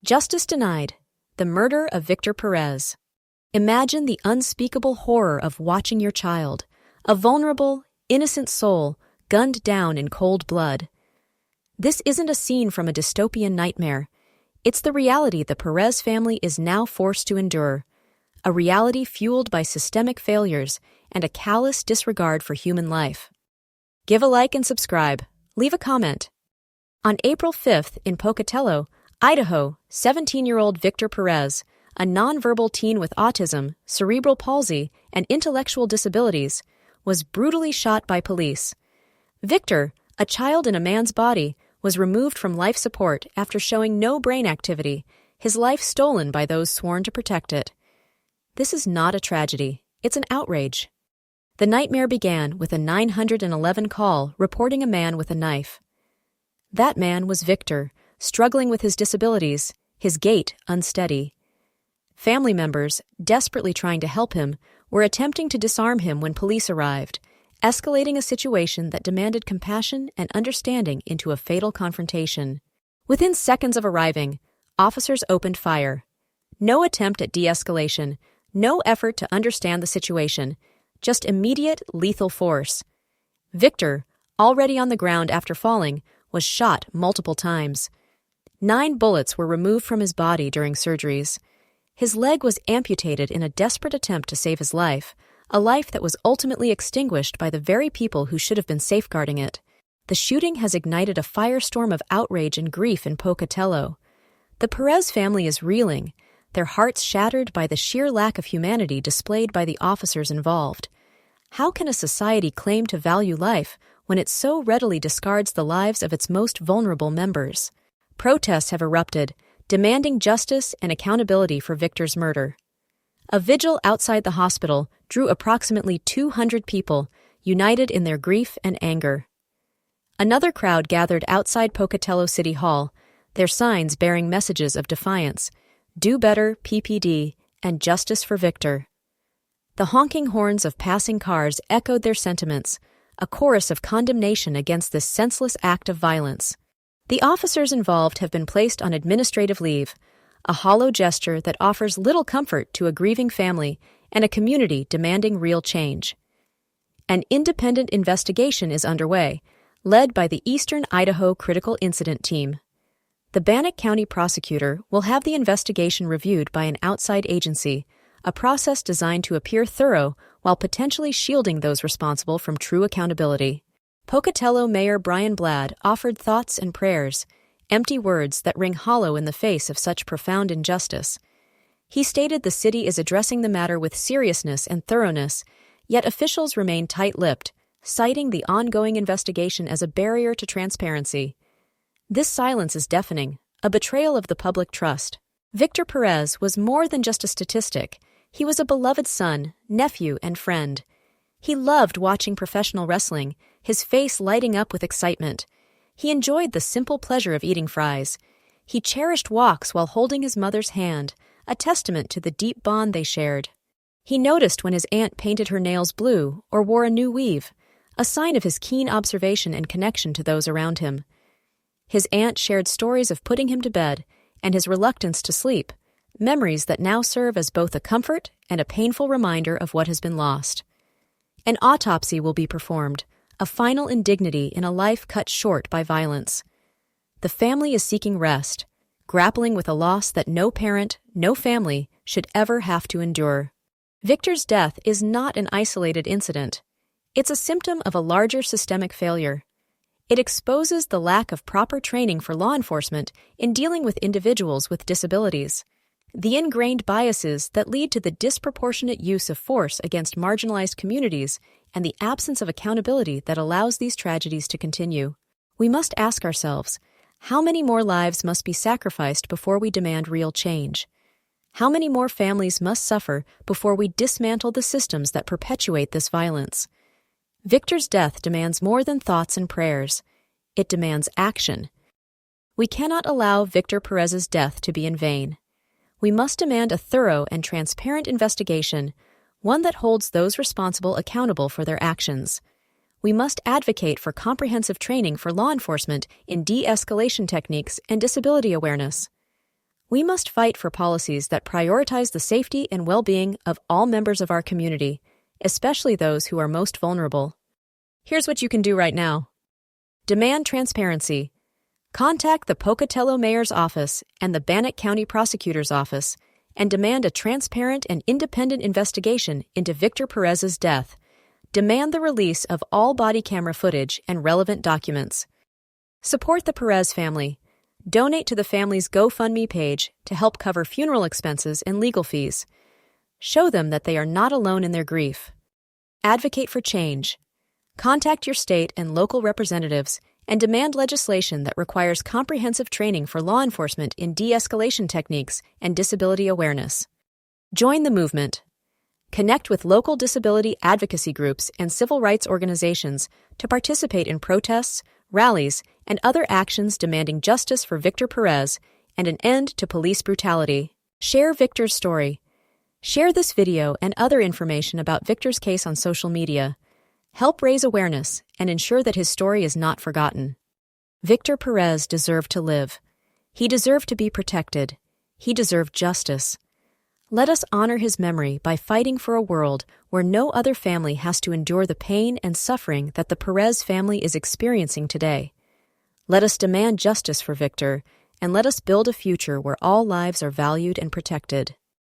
Justice denied. The murder of Victor Perez. Imagine the unspeakable horror of watching your child, a vulnerable, innocent soul, gunned down in cold blood. This isn't a scene from a dystopian nightmare. It's the reality the Perez family is now forced to endure, a reality fueled by systemic failures and a callous disregard for human life. Give a like and subscribe. Leave a comment. On April 5th in Pocatello, Idaho, 17-year-old Victor Perez, a nonverbal teen with autism, cerebral palsy, and intellectual disabilities, was brutally shot by police. Victor, a child in a man's body, was removed from life support after showing no brain activity, his life stolen by those sworn to protect it. This is not a tragedy, it's an outrage. The nightmare began with a 911 call reporting a man with a knife. That man was Victor, struggling with his disabilities, his gait unsteady. Family members, desperately trying to help him, were attempting to disarm him when police arrived, escalating a situation that demanded compassion and understanding into a fatal confrontation. Within seconds of arriving, officers opened fire. No attempt at de-escalation, no effort to understand the situation, just immediate, lethal force. Victor, already on the ground after falling, was shot multiple times. 9 bullets were removed from his body during surgeries. His leg was amputated in a desperate attempt to save his life, a life that was ultimately extinguished by the very people who should have been safeguarding it. The shooting has ignited a firestorm of outrage and grief in Pocatello. The Perez family is reeling, their hearts shattered by the sheer lack of humanity displayed by the officers involved. How can a society claim to value life when it so readily discards the lives of its most vulnerable members? Protests have erupted, demanding justice and accountability for Victor's murder. A vigil outside the hospital drew approximately 200 people, united in their grief and anger. Another crowd gathered outside Pocatello City Hall, their signs bearing messages of defiance, "Do Better, PPD," and "Justice for Victor." The honking horns of passing cars echoed their sentiments, a chorus of condemnation against this senseless act of violence. The officers involved have been placed on administrative leave, a hollow gesture that offers little comfort to a grieving family and a community demanding real change. An independent investigation is underway, led by the Eastern Idaho Critical Incident Team. The Bannock County prosecutor will have the investigation reviewed by an outside agency, a process designed to appear thorough while potentially shielding those responsible from true accountability. Pocatello Mayor Brian Bladd offered thoughts and prayers, empty words that ring hollow in the face of such profound injustice. He stated the city is addressing the matter with seriousness and thoroughness, yet officials remain tight-lipped, citing the ongoing investigation as a barrier to transparency. This silence is deafening, a betrayal of the public trust. Victor Perez was more than just a statistic. He was a beloved son, nephew, and friend. He loved watching professional wrestling, his face lighting up with excitement. He enjoyed the simple pleasure of eating fries. He cherished walks while holding his mother's hand, a testament to the deep bond they shared. He noticed when his aunt painted her nails blue or wore a new weave, a sign of his keen observation and connection to those around him. His aunt shared stories of putting him to bed and his reluctance to sleep, memories that now serve as both a comfort and a painful reminder of what has been lost. An autopsy will be performed, a final indignity in a life cut short by violence. The family is seeking rest, grappling with a loss that no parent, no family should ever have to endure. Victor's death is not an isolated incident. It's a symptom of a larger systemic failure. It exposes the lack of proper training for law enforcement in dealing with individuals with disabilities, the ingrained biases that lead to the disproportionate use of force against marginalized communities, and the absence of accountability that allows these tragedies to continue. We must ask ourselves, how many more lives must be sacrificed before we demand real change? How many more families must suffer before we dismantle the systems that perpetuate this violence? Victor's death demands more than thoughts and prayers. It demands action. We cannot allow Victor Perez's death to be in vain. We must demand a thorough and transparent investigation, one that holds those responsible accountable for their actions. We must advocate for comprehensive training for law enforcement in de-escalation techniques and disability awareness. We must fight for policies that prioritize the safety and well-being of all members of our community, especially those who are most vulnerable. Here's what you can do right now. Demand transparency. Contact the Pocatello Mayor's Office and the Bannock County Prosecutor's Office and demand a transparent and independent investigation into Victor Perez's death. Demand the release of all body camera footage and relevant documents. Support the Perez family. Donate to the family's GoFundMe page to help cover funeral expenses and legal fees. Show them that they are not alone in their grief. Advocate for change. Contact your state and local representatives and demand legislation that requires comprehensive training for law enforcement in de-escalation techniques and disability awareness. Join the movement. Connect with local disability advocacy groups and civil rights organizations to participate in protests, rallies, and other actions demanding justice for Victor Perez and an end to police brutality. Share Victor's story. Share this video and other information about Victor's case on social media. Help raise awareness and ensure that his story is not forgotten. Victor Perez deserved to live. He deserved to be protected. He deserved justice. Let us honor his memory by fighting for a world where no other family has to endure the pain and suffering that the Perez family is experiencing today. Let us demand justice for Victor, and let us build a future where all lives are valued and protected.